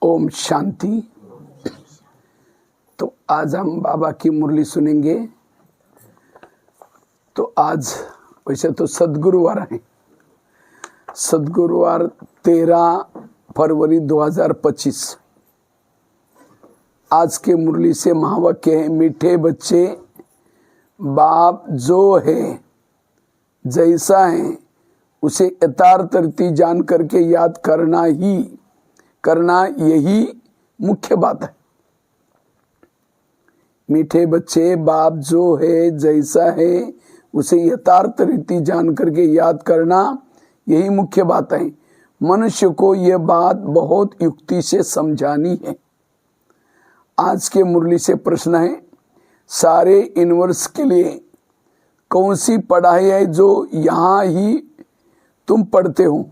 ओम शांति। तो आज हम बाबा की मुरली सुनेंगे। तो आज वैसे तो सद्गुरुवार है, सद्गुरुवार 13 फरवरी 2025। आज के मुरली से महावाक्य है, मीठे बच्चे बाप जो है जैसा है उसे यथार्थ रीति जान करके याद करना यही मुख्य बात है। मीठे बच्चे बाप जो है जैसा है उसे यथार्थ रीति जान करके याद करना यही मुख्य बात है। मनुष्य को यह बात बहुत युक्ति से समझानी है। आज के मुरली से प्रश्न है, सारे यूनिवर्स के लिए कौन सी पढ़ाई है जो यहाँ ही तुम पढ़ते हो?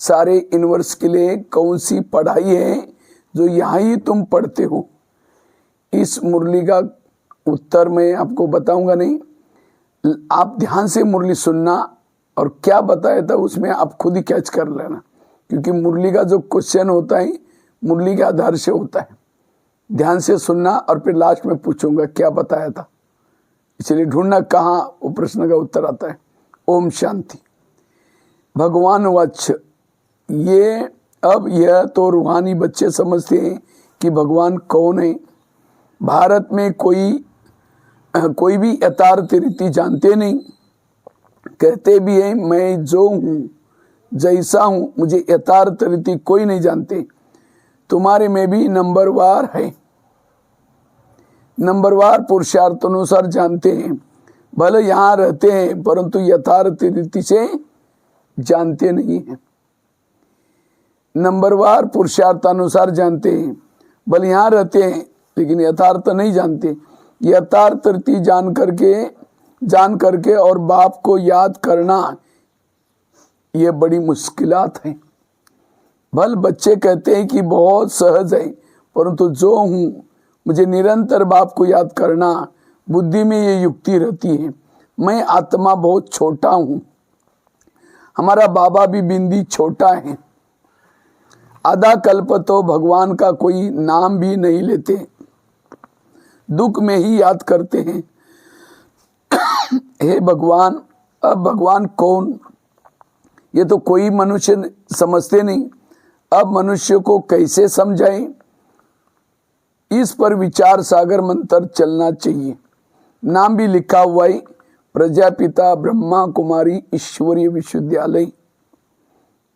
सारे यूनिवर्स के लिए कौन सी पढ़ाई है जो यहाँ ही तुम पढ़ते हो? इस मुरली का उत्तर मैं आपको बताऊंगा नहीं, आप ध्यान से मुरली सुनना और क्या बताया था उसमें आप खुद ही कैच कर लेना, क्योंकि मुरली का जो क्वेश्चन होता है मुरली के आधार से होता है। ध्यान से सुनना और फिर लास्ट में पूछूंगा क्या बताया था, इसलिए ढूंढना कहाँ वो प्रश्न का उत्तर आता है। ओम शांति। भगवान वच्छ, यह तो रूहानी बच्चे समझते हैं कि भगवान कौन है। भारत में कोई भी यथार्थ रीति जानते नहीं, कहते भी हैं मैं जो हूँ जैसा हूँ, मुझे यथार्थ रीति कोई नहीं जानते। तुम्हारे में भी नंबरवार है, नंबरवार पुरुषार्थ अनुसार जानते हैं। भले यहाँ रहते हैं परंतु यथार्थ रीति से जानते नहीं हैं। नंबरवार पुरुषार्थानुसार जानते हैं, भले यहाँ रहते हैं लेकिन यथार्थ नहीं जानते। यथार्थ रीति जान करके और बाप को याद करना ये बड़ी मुश्किलात है। भले बच्चे कहते हैं कि बहुत सहज है, परंतु जो हूँ मुझे निरंतर बाप को याद करना, बुद्धि में ये युक्ति रहती है। मैं आत्मा बहुत छोटा हूँ, हमारा बाबा भी बिंदी छोटा है। आधा कल्प तो भगवान का कोई नाम भी नहीं लेते, दुख में ही याद करते हैं। हे भगवान, अब भगवान कौन, ये तो कोई मनुष्य समझते नहीं। अब मनुष्य को कैसे समझाएं? इस पर विचार सागर मंत्र चलना चाहिए। नाम भी लिखा हुआ है, प्रजापिता ब्रह्मा कुमारी ईश्वरीय विश्वविद्यालय।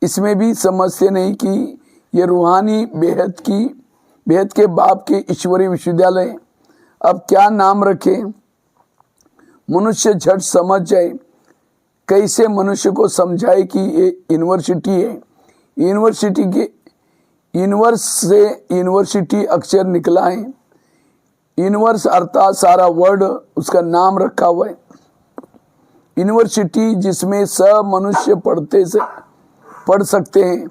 इसमें भी समझते नहीं कि ये रूहानी बेहद के बाप के ईश्वरीय विश्वविद्यालय। अब क्या नाम रखे? मनुष्य झट समझ जाए। कैसे मनुष्य को समझाए कि ये यूनिवर्सिटी है? यूनिवर्सिटी के यूनिवर्स से यूनिवर्सिटी अक्षर निकला है। यूनिवर्स अर्थात सारा वर्ड, उसका नाम रखा हुआ है यूनिवर्सिटी, जिसमें सब मनुष्य पढ़ सकते हैं।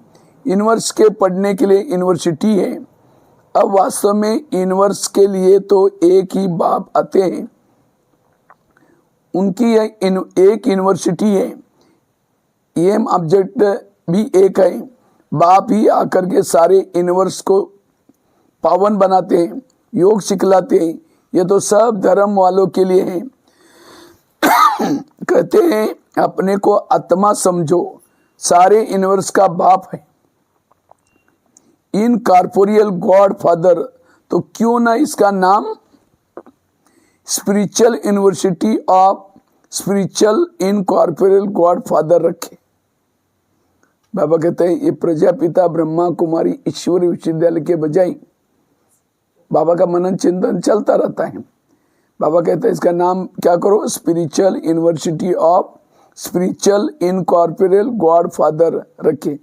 यूनिवर्स के पढ़ने के लिए यूनिवर्सिटी है। अब वास्तव में यूनिवर्स के लिए तो एक ही बाप आते हैं, उनकी एक यूनिवर्सिटी है। एम ऑब्जेक्ट भी एक है। बाप ही आकर के सारे यूनिवर्स को पावन बनाते हैं, योग सिखलाते हैं। ये तो सब धर्म वालों के लिए है। कहते हैं अपने को आत्मा समझो, सारे यूनिवर्स का बाप है, इन कॉर्पोरियल गॉड फादर। तो क्यों ना इसका नाम spiritual university of spiritual in corporeal God father रखे। बाबा कहते हैं ये प्रजापिता ब्रह्मा कुमारी ईश्वरीय विश्वविद्यालय के बजाय बाबा का मनन चिंतन चलता रहता है। बाबा कहते हैं इसका नाम क्या करो, spiritual university of spiritual incorporeal God father रखे।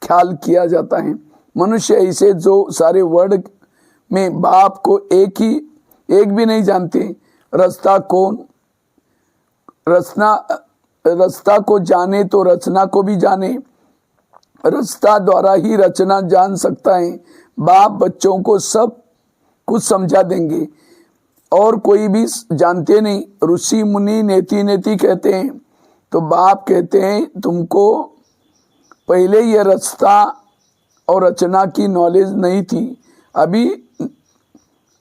ख्याल किया जाता है मनुष्य ऐसे जो सारे वर्ड में बाप को एक भी नहीं जानते। रास्ता कौन? रास्ता को जाने तो रचना को भी जाने। रास्ता द्वारा ही रचना जान सकता है। बाप बच्चों को सब कुछ समझा देंगे और कोई भी जानते नहीं। ऋषि मुनि नेति कहते हैं, तो बाप कहते हैं तुमको पहले यह रास्ता और रचना की नॉलेज नहीं थी।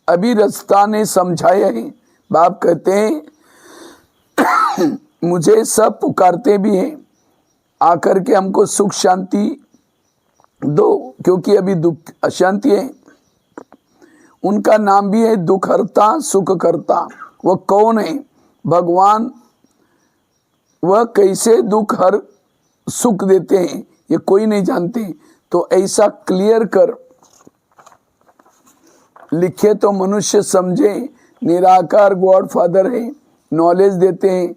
अभी रचता ने समझाया है। बाप कहते हैं मुझे सब पुकारते भी हैं, आकर के हमको सुख शांति दो, क्योंकि अभी दुख अशांति है। उनका नाम भी है दुखहर्ता सुखकर्ता। वह कौन है? भगवान। वह कैसे दुख हर सुख देते हैं ये कोई नहीं जानते। तो ऐसा क्लियर कर लिखे तो मनुष्य समझे। निराकार गॉड फादर है, नॉलेज देते हैं।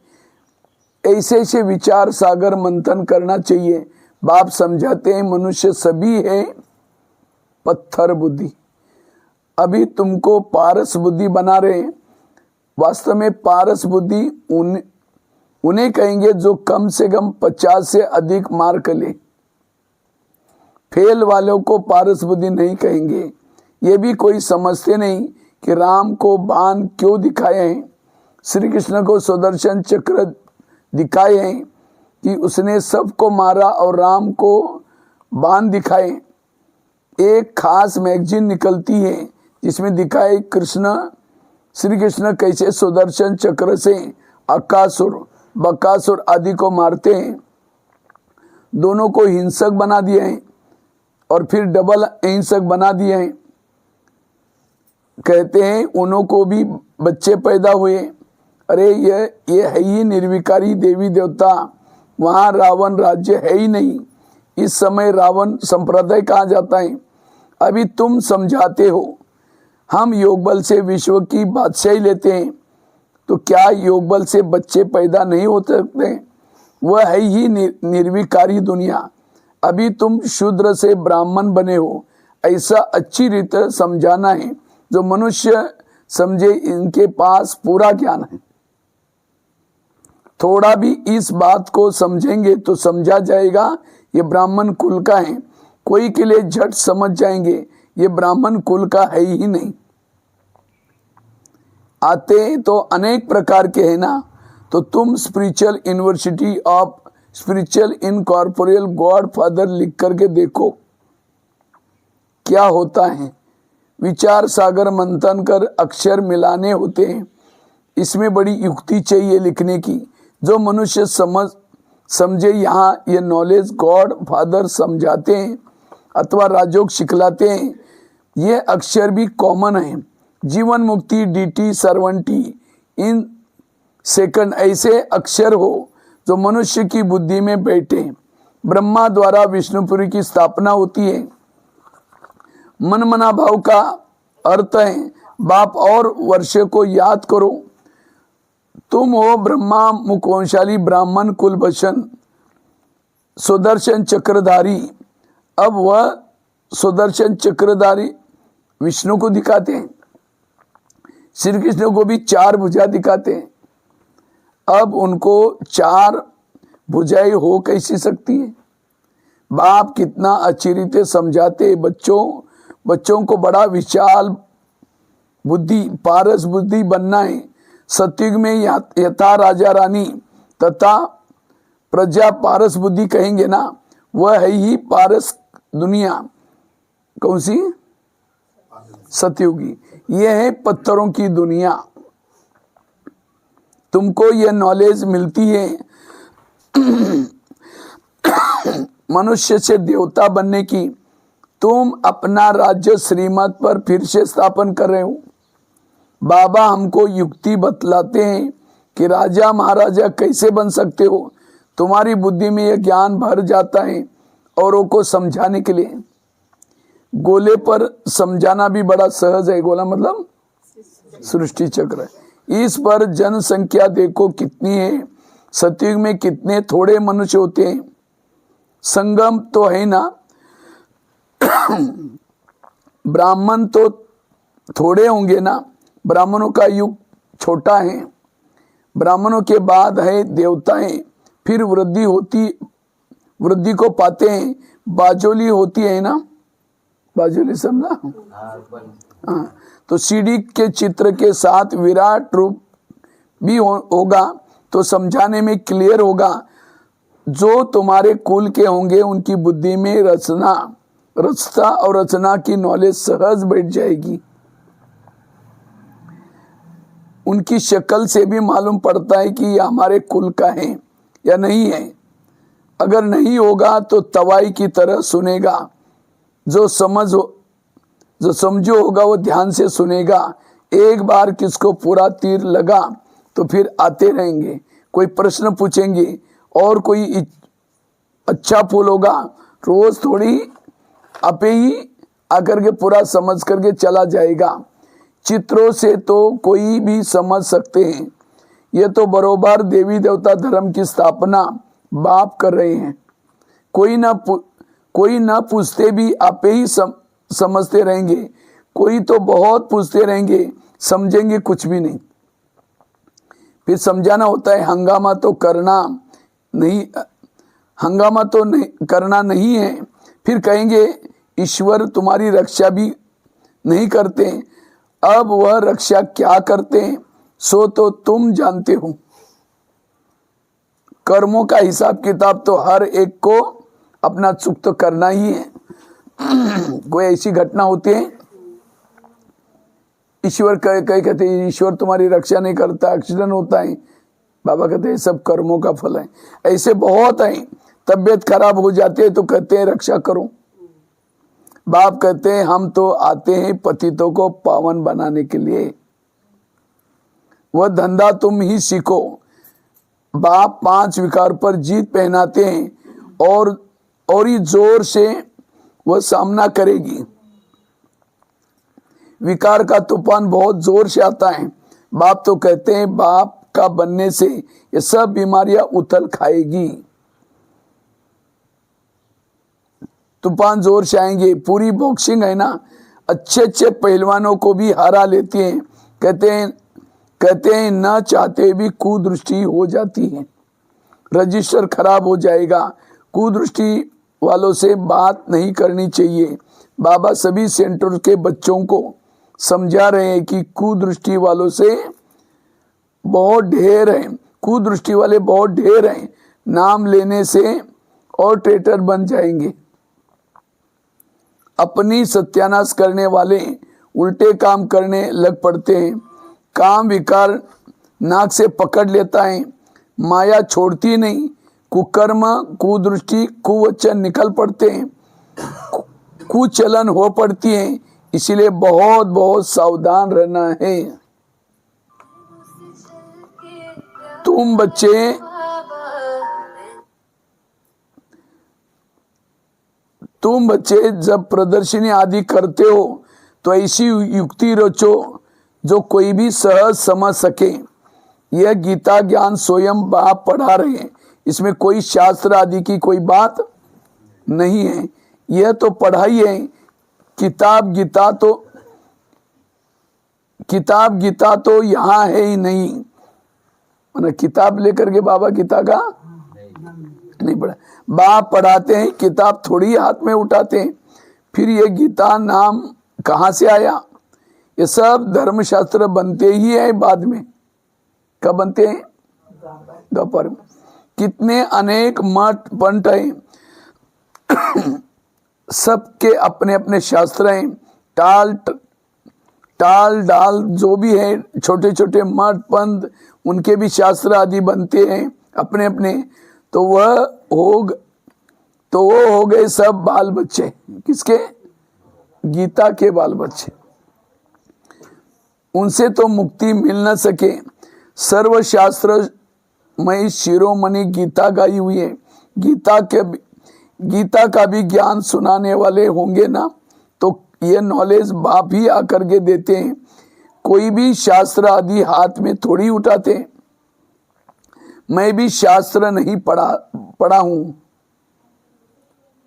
ऐसे से विचार सागर मंथन करना चाहिए। बाप समझाते हैं मनुष्य सभी है पत्थर बुद्धि। अभी तुमको पारस बुद्धि बना रहे हैं। वास्तव में पारस बुद्धि उन्हें कहेंगे जो कम से कम 50 से अधिक मार्क ले। फेल वालों को पारस बुद्धि नहीं कहेंगे। ये भी कोई समझते नहीं कि राम को बाण क्यों दिखाए हैं, श्री कृष्ण को सुदर्शन चक्र दिखाए हैं कि उसने सबको मारा और राम को बाण दिखाए। एक खास मैगजीन निकलती है जिसमें दिखाए श्री कृष्ण कैसे सुदर्शन चक्र से अकासुर बकासुर आदि को मारते हैं। दोनों को हिंसक बना दिए हैं और फिर डबल हिंसक बना दिए हैं। कहते हैं उन्हों को भी बच्चे पैदा हुए। अरे ये है ही निर्विकारी देवी देवता, वहाँ रावण राज्य है ही नहीं। इस समय रावण संप्रदाय कहा जाता है। अभी तुम समझाते हो हम योग बल से विश्व की बादशाही लेते हैं, तो क्या योग बल से बच्चे पैदा नहीं हो सकते? वह है ही निर्विकारी दुनिया। अभी तुम शूद्र से ब्राह्मण बने हो, ऐसा अच्छी रीति समझाना है जो मनुष्य समझे। इनके पास पूरा ज्ञान है। थोड़ा भी इस बात को समझेंगे तो समझा जाएगा ये ब्राह्मण कुल का है। कोई के लिए झट समझ जाएंगे ये ब्राह्मण कुल का है ही नहीं। आते तो अनेक प्रकार के हैं ना। तो तुम spiritual university of spiritual incorporeal God father लिख करके देखो क्या होता है। विचार सागर मंथन कर अक्षर मिलाने होते हैं। इसमें बड़ी युक्ति चाहिए लिखने की। जो मनुष्य समझे यहाँ ये नॉलेज गॉड फादर समझाते हैं अथवा राजयोग सिखलाते हैं। ये अक्षर भी कॉमन है। जीवन मुक्ति डीटी सर्वंटी इन सेकंड ऐसे अक्षर हो जो मनुष्य की बुद्धि में बैठे। ब्रह्मा द्वारा विष्णुपुरी की स्थापना होती है। मन मना भाव का अर्थ है बाप और वर्ष को याद करो। तुम हो ब्रह्मा मुखवंशाली ब्राह्मण कुलभूषण सुदर्शन चक्रधारी। अब वह सुदर्शन चक्रधारी विष्णु को दिखाते हैं। श्री कृष्ण को भी 4 भुजा दिखाते हैं। अब उनको 4 भुजाएं हो कैसी सकती है? बाप कितना अच्छी रीते समझाते। बच्चों को बड़ा विशाल बुद्धि पारस बुद्धि बनना है। सतयुग में यथा राजा रानी तथा प्रजा पारस बुद्धि कहेंगे ना। वह है ही पारस दुनिया। कौन सी? सतयुगी। यह है पत्थरों की दुनिया। तुमको यह नॉलेज मिलती है मनुष्य से देवता बनने की। तुम अपना राज्य श्रीमत पर फिर से स्थापन कर रहे हो। बाबा हमको युक्ति बतलाते हैं कि राजा महाराजा कैसे बन सकते हो। तुम्हारी बुद्धि में यह ज्ञान भर जाता है औरों को समझाने के लिए। गोले पर समझाना भी बड़ा सहज है। गोला मतलब सृष्टि चक्र। इस पर जनसंख्या देखो कितनी है। सतयुग में कितने थोड़े मनुष्य होते हैं। संगम तो है ना। ब्राह्मण तो थोड़े होंगे ना। ब्राह्मणों का युग छोटा है। ब्राह्मणों के बाद है देवताएं। फिर वृद्धि को पाते हैं। बाजोली होती है ना। बाजोली समझा? हाँ। तो सीढ़ी के चित्र के साथ विराट रूप भी होगा तो समझाने में क्लियर होगा। जो तुम्हारे कुल के होंगे उनकी बुद्धि में रचना रचता और रचना की नॉलेज सहज बैठ जाएगी। उनकी शक्ल से भी मालूम पड़ता है कि ये हमारे कुल का है या नहीं है। अगर नहीं होगा तो तवाई की तरह सुनेगा। जो समझो होगा वो ध्यान से सुनेगा। एक बार किसको पूरा तीर लगा तो फिर आते रहेंगे, कोई प्रश्न पूछेंगे और कोई अच्छा फूल होगा, रोज थोड़ी आपे ही आकर के पूरा समझ करके चला जाएगा। चित्रों से तो कोई भी समझ सकते हैं। ये तो बरोबर देवी देवता धर्म की स्थापना बाप कर रहे हैं। कोई ना पूछते भी आपे ही समझते रहेंगे, कोई तो बहुत पूछते रहेंगे, समझेंगे कुछ भी नहीं। फिर समझाना होता है, हंगामा तो करना नहीं है। फिर कहेंगे ईश्वर तुम्हारी रक्षा भी नहीं करते, अब वह रक्षा क्या करते हैं सो तो तुम जानते हो। कर्मों का हिसाब किताब तो हर एक को अपना चुक तो करना ही है। कोई ऐसी घटना होती है, ईश्वर कहते हैं ईश्वर तुम्हारी रक्षा नहीं करता, एक्सीडेंट होता है, बाबा कहते हैं सब कर्मों का फल है। ऐसे बहुत है। तबीयत खराब हो जाती है तो कहते हैं रक्षा करो। बाप कहते हैं हम तो आते हैं पतितों को पावन बनाने के लिए, वह धंधा तुम ही सीखो। बाप 5 विकार पर जीत पहनाते हैं और ही जोर से वह सामना करेगी। विकार का तूफान बहुत जोर से आता है। बाप तो कहते हैं बाप का बनने से ये सब बीमारियां उथल खाएगी। तूफान जोर से आएंगे। पूरी बॉक्सिंग है ना, अच्छे अच्छे पहलवानों को भी हरा लेती है। कहते हैं न चाहते भी कुदृष्टि हो जाती है, रजिस्टर खराब हो जाएगा। कुदृष्टि वालों से बात नहीं करनी चाहिए। बाबा सभी सेंटर के बच्चों को समझा रहे हैं कि कुदृष्टि वालों से बहुत ढेर है, कुदृष्टि वाले बहुत ढेर हैं। नाम लेने से और ट्रेटर बन जाएंगे। अपनी सत्यानाश करने वाले उल्टे काम करने लग पड़ते हैं। काम विकार नाक से पकड़ लेता है, माया छोड़ती नहीं। कुकर्म कुदृष्टि कुवचन निकल पड़ते हैं, कुचलन हो पड़ती है। इसीलिए बहुत बहुत सावधान रहना है। तुम बच्चे जब प्रदर्शनी आदि करते हो तो ऐसी युक्ति रचो जो कोई भी सहज समझ सके। यह गीता ज्ञान स्वयं बाप पढ़ा रहे हैं, इसमें कोई शास्त्र आदि की कोई बात नहीं है। यह तो पढ़ाई है। किताब गीता तो यहाँ है ही नहीं। मैंने किताब लेकर के बाबा गीता का नहीं पढ़ा। बाप पढ़ाते हैं, किताब थोड़ी हाथ में उठाते हैं। फिर ये गीता नाम कहाँ से आया? ये सब धर्मशास्त्र बनते ही है बाद में। कब बनते हैं? दोपहर में। कितने अनेक मठ पंथ हैं, सबके अपने अपने शास्त्र हैं। टाल डाल जो भी है, छोटे छोटे मठ पंथ, उनके भी शास्त्र आदि बनते हैं अपने अपने। तो वो हो गए सब बाल बच्चे। किसके? गीता के बाल बच्चे। उनसे तो मुक्ति मिल न सके। सर्वशास्त्र में शिरोमणि गीता गाई हुई है। गीता का भी ज्ञान सुनाने वाले होंगे ना, तो ये नॉलेज बाप ही आकर के देते हैं। कोई भी शास्त्र आदि हाथ में थोड़ी उठाते। मैं भी शास्त्र नहीं पढ़ा हूं।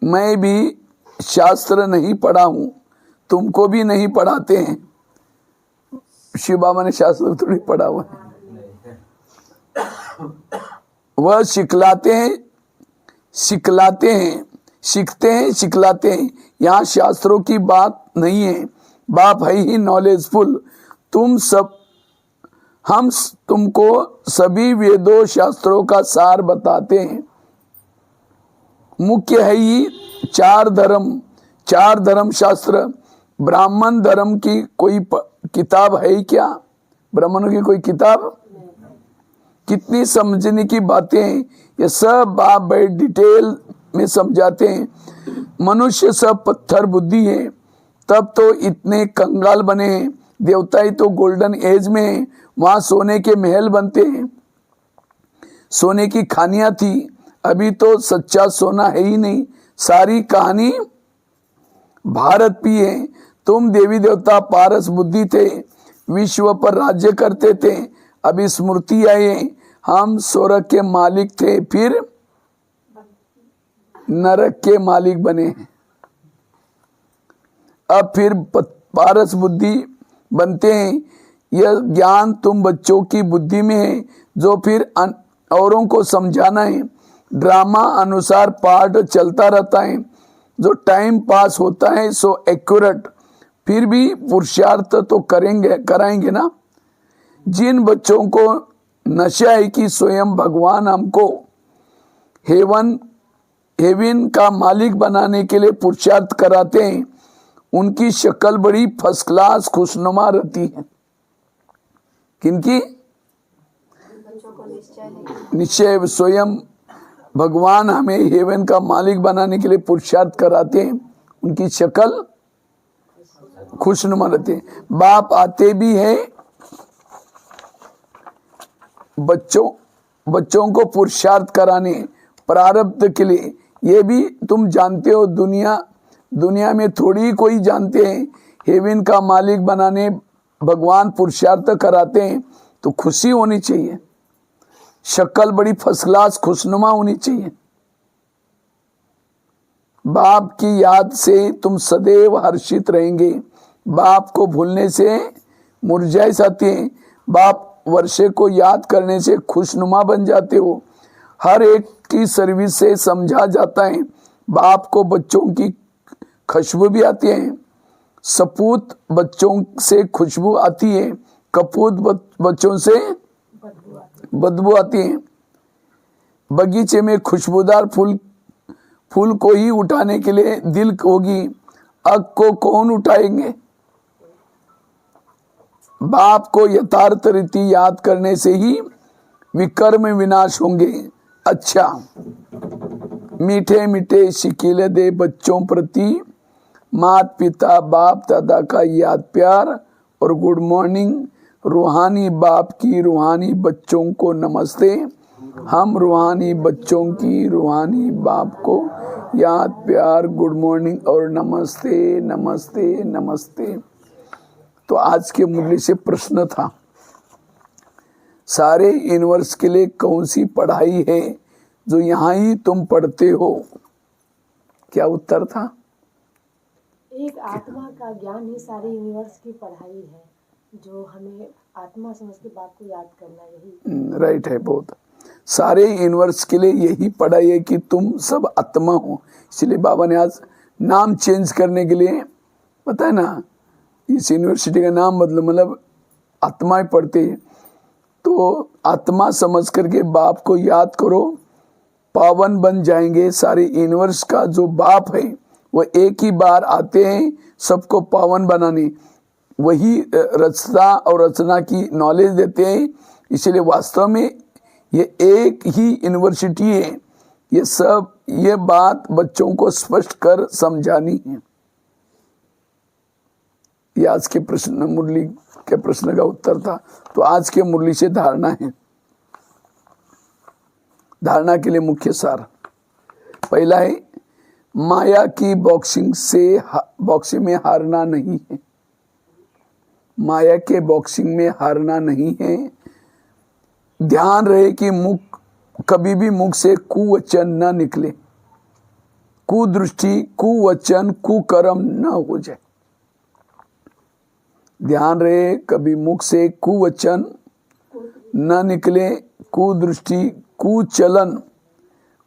मैं भी शास्त्र नहीं पढ़ा हूं, तुमको भी नहीं पढ़ाते हैं। शिव बाबा ने शास्त्र थोड़ी पढ़ा हुआ है। वह सिखलाते हैं। यहाँ शास्त्रों की बात नहीं है। बाप है ही नॉलेजफुल। हम तुमको सभी वेदों शास्त्रों का सार बताते हैं। मुख्य है ही 4 धर्म, चार धर्म शास्त्र, ब्राह्मण धर्म की कोई किताब है क्या? ब्राह्मणों की कोई किताब? कितनी समझने की बातें हैं, ये सब बाप बड़े डिटेल में समझाते हैं। मनुष्य सब पत्थर बुद्धि है, तब तो इतने कंगाल बने हैं। देवता ही तो गोल्डन एज में है, वहां सोने के महल बनते हैं, सोने की खानियां थी। अभी तो सच्चा सोना है ही नहीं, सारी कहानी भारत भी है। तुम देवी देवता पारस बुद्धि थे, विश्व पर राज्य करते थे। अभी स्मृति आए, हम स्वर्ग के मालिक थे, फिर नरक के मालिक बने हैं। अब फिर पारस बुद्धि बनते हैं। यह ज्ञान तुम बच्चों की बुद्धि में है, जो फिर औरों को समझाना है। ड्रामा अनुसार पाठ चलता रहता है, जो टाइम पास होता है सो एक्यूरेट। फिर भी पुरुषार्थ तो कराएंगे ना। जिन बच्चों को नशा है कि स्वयं भगवान हमको हेवन का मालिक बनाने के लिए पुरुषार्थ कराते हैं, उनकी शक्ल बड़ी फर्स्ट क्लास खुशनुमा रहती है। किनकी? निश्चय स्वयं भगवान हमें हेवन का मालिक बनाने के लिए पुरुषार्थ कराते हैं, उनकी शक्ल खुशनुमा रहती है। बाप आते भी हैं बच्चों को पुरुषार्थ कराने प्रारब्ध के लिए। ये भी तुम जानते हो, दुनिया में थोड़ी कोई जानते हैं हेवन का मालिक बनाने भगवान पुरुषार्थ कराते हैं, तो खुशी होनी चाहिए, शक्ल बड़ी फर्स्ट क्लास खुशनुमा होनी चाहिए। बाप की याद से तुम सदैव हर्षित रहेंगे। बाप को भूलने से मुरझाई जाती है, बाप वर्षे को याद करने से खुशनुमा बन जाते हो। हर एक की सर्विस से समझा जाता है। बाप को बच्चों की खुशबू भी आती है, सपूत बच्चों से खुशबू आती है, कपूत बच्चों से बदबू आती है। बगीचे में खुशबूदार फूल को ही उठाने के लिए दिल होगी, आग को कौन उठाएंगे? बाप को यथार्थ रीति याद करने से ही विकर्म विनाश होंगे। अच्छा, मीठे मीठे शिकीले दे बच्चों प्रति माता पिता बाप दादा का याद प्यार और गुड मॉर्निंग। रूहानी बाप की रूहानी बच्चों को नमस्ते। हम रूहानी बच्चों की रूहानी बाप को याद प्यार गुड मॉर्निंग और नमस्ते नमस्ते नमस्ते। तो आज के मुरली से प्रश्न था, सारे यूनिवर्स के लिए कौन सी पढ़ाई है जो यहाँ ही तुम पढ़ते हो? क्या उत्तर था? एक आत्मा का ज्ञान ही सारे यूनिवर्स की पढ़ाई है, जो हमें आत्मा समझ के बाप को याद करना, यही राइट है। बहुत सारे यूनिवर्स के लिए यही पढ़ाई है कि तुम सब आत्मा हो। इसलिए बाबा ने आज नाम चेंज करने के लिए बताया ना, इस यूनिवर्सिटी का नाम मतलब आत्माएं पढ़ते हैं। तो आत्मा समझ करके बाप को याद करो, पावन बन जाएंगे। सारे यूनिवर्स का जो बाप है वो एक ही बार आते हैं सबको पावन बनाने, वही रचना और रचना की नॉलेज देते हैं। इसलिए वास्तव में ये एक ही यूनिवर्सिटी है। ये बात बच्चों को स्पष्ट कर समझानी है। ये आज के प्रश्न मुरली के प्रश्न का उत्तर था। तो आज के मुरली से धारणा है, धारणा के लिए मुख्य सार पहला है, माया की बॉक्सिंग में हारना नहीं है। माया के बॉक्सिंग में हारना नहीं है। ध्यान रहे कि कभी भी मुख से कुवचन न निकले, कुदृष्टि कुवचन कुकर्म न हो जाए। ध्यान रहे कभी मुख से कुवचन न निकले, कुदृष्टि कुचलन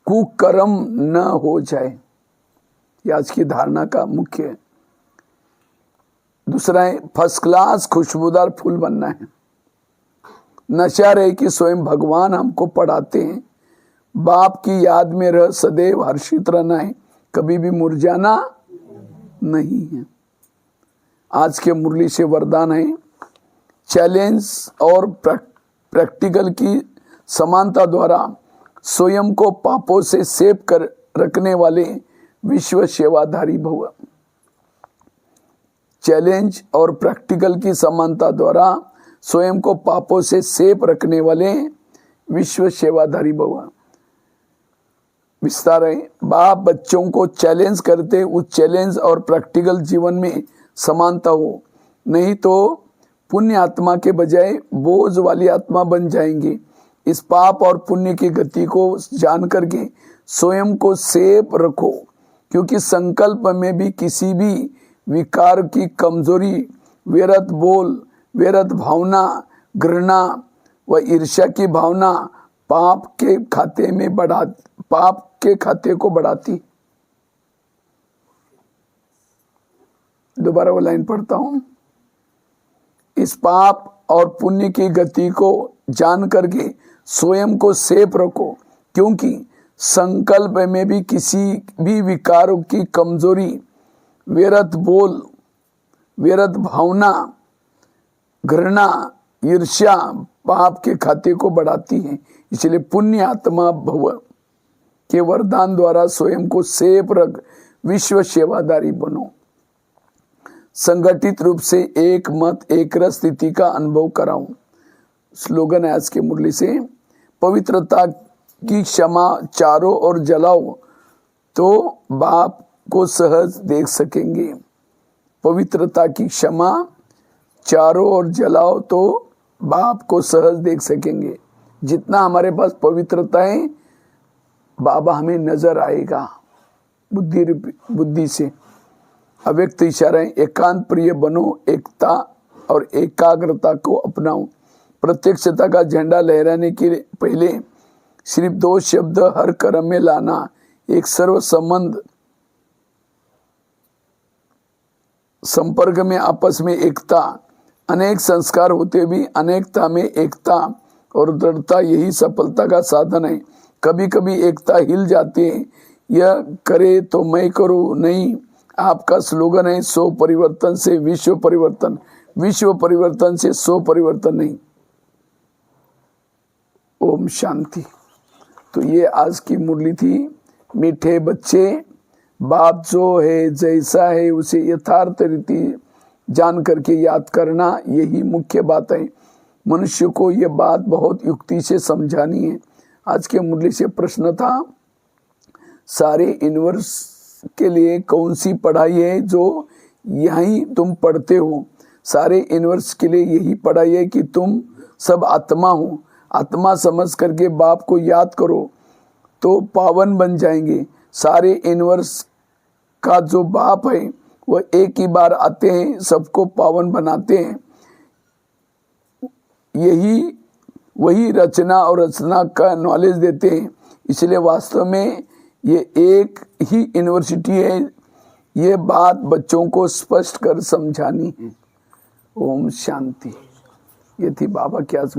कुकर्म न हो जाए। यह आज की धारणा का मुख्य है। दूसरा है, फर्स्ट क्लास खुशबूदार फूल बनना है। नशा रहे कि स्वयं भगवान हमको पढ़ाते हैं। बाप की याद में रह सदैव हर्षित रहना है, कभी भी मुरझाना नहीं है। आज के मुरली से वरदान है, चैलेंज और प्रैक्टिकल की समानता द्वारा स्वयं को पापों से सेव कर रखने वाले विश्व सेवाधारी भव। चैलेंज और प्रैक्टिकल की समानता द्वारा स्वयं को पापों से सेव रखने वाले विश्व सेवाधारी भव। विस्तार है, बाप बच्चों को चैलेंज करते उस चैलेंज और प्रैक्टिकल जीवन में समानता हो, नहीं तो पुण्य आत्मा के बजाय बोझ वाली आत्मा बन जाएंगे। इस पाप और पुण्य की गति को जान करके स्वयं को सेफ रखो, क्योंकि संकल्प में भी किसी भी विकार की कमजोरी, व्यर्थ बोल, व्यर्थ भावना, घृणा व ईर्ष्या की भावना पाप के खाते को बढ़ाती। दोबारा वो लाइन पढ़ता हूं, इस पाप और पुण्य की गति को जान करके स्वयं को सेफ रखो, क्योंकि संकल्प में भी किसी भी विकारों की कमजोरी, व्यर्थ बोल, व्यर्थ भावना, घृणा, ईर्ष्या पाप के खाते को बढ़ाती है। इसलिए पुण्य आत्मा भव के वरदान द्वारा स्वयं को सेफ रख विश्व सेवाधारी बनो। संगठित रूप से एक मत एक रस स्थिति का अनुभव कराऊं। स्लोगन है आज के मुरली से, पवित्रता की क्षमा चारों ओर जलाओ तो बाप को सहज देख सकेंगे। पवित्रता की क्षमा चारों ओर जलाओ तो बाप को सहज देख सकेंगे। जितना हमारे पास पवित्रता है बाबा हमें नजर आएगा बुद्धि से। अव्यक्त इशारे, एकांत प्रिय बनो, एकता और एकाग्रता को अपनाओ। प्रत्यक्षता का झंडा लहराने के पहले सिर्फ 2 शब्द हर कर्म में लाना, एक सर्व संबंध संपर्क में आपस में एकता। अनेक संस्कार होते भी अनेकता में एकता और दृढ़ता यही सफलता का साधन है। कभी कभी एकता हिल जाती है, यह करे तो मैं करूं नहीं। आपका स्लोगन है 100 परिवर्तन से विश्व परिवर्तन, विश्व परिवर्तन से 100 परिवर्तन नहीं। ओम शांति। तो ये आज की मुरली थी। मीठे बच्चे, बाप जो है जैसा है उसे यथार्थ रीति जान करके याद करना, यही मुख्य बात है। मनुष्य को यह बात बहुत युक्ति से समझानी है। आज के मुरली से प्रश्न था, सारे यूनिवर्स के लिए कौन सी पढ़ाई है जो यही तुम पढ़ते हो? सारे यूनिवर्स के लिए यही पढ़ाई है कि तुम सब आत्मा हो। आत्मा समझ करके बाप को याद करो तो पावन बन जाएंगे। सारे यूनिवर्स का जो बाप है वह एक ही बार आते हैं, सबको पावन बनाते हैं। यही वही रचना और रचना का नॉलेज देते हैं। इसलिए वास्तव में ये एक ही यूनिवर्सिटी है। ये बात बच्चों को स्पष्ट कर समझानी है। ओम शांति। ये थी बाबा की आज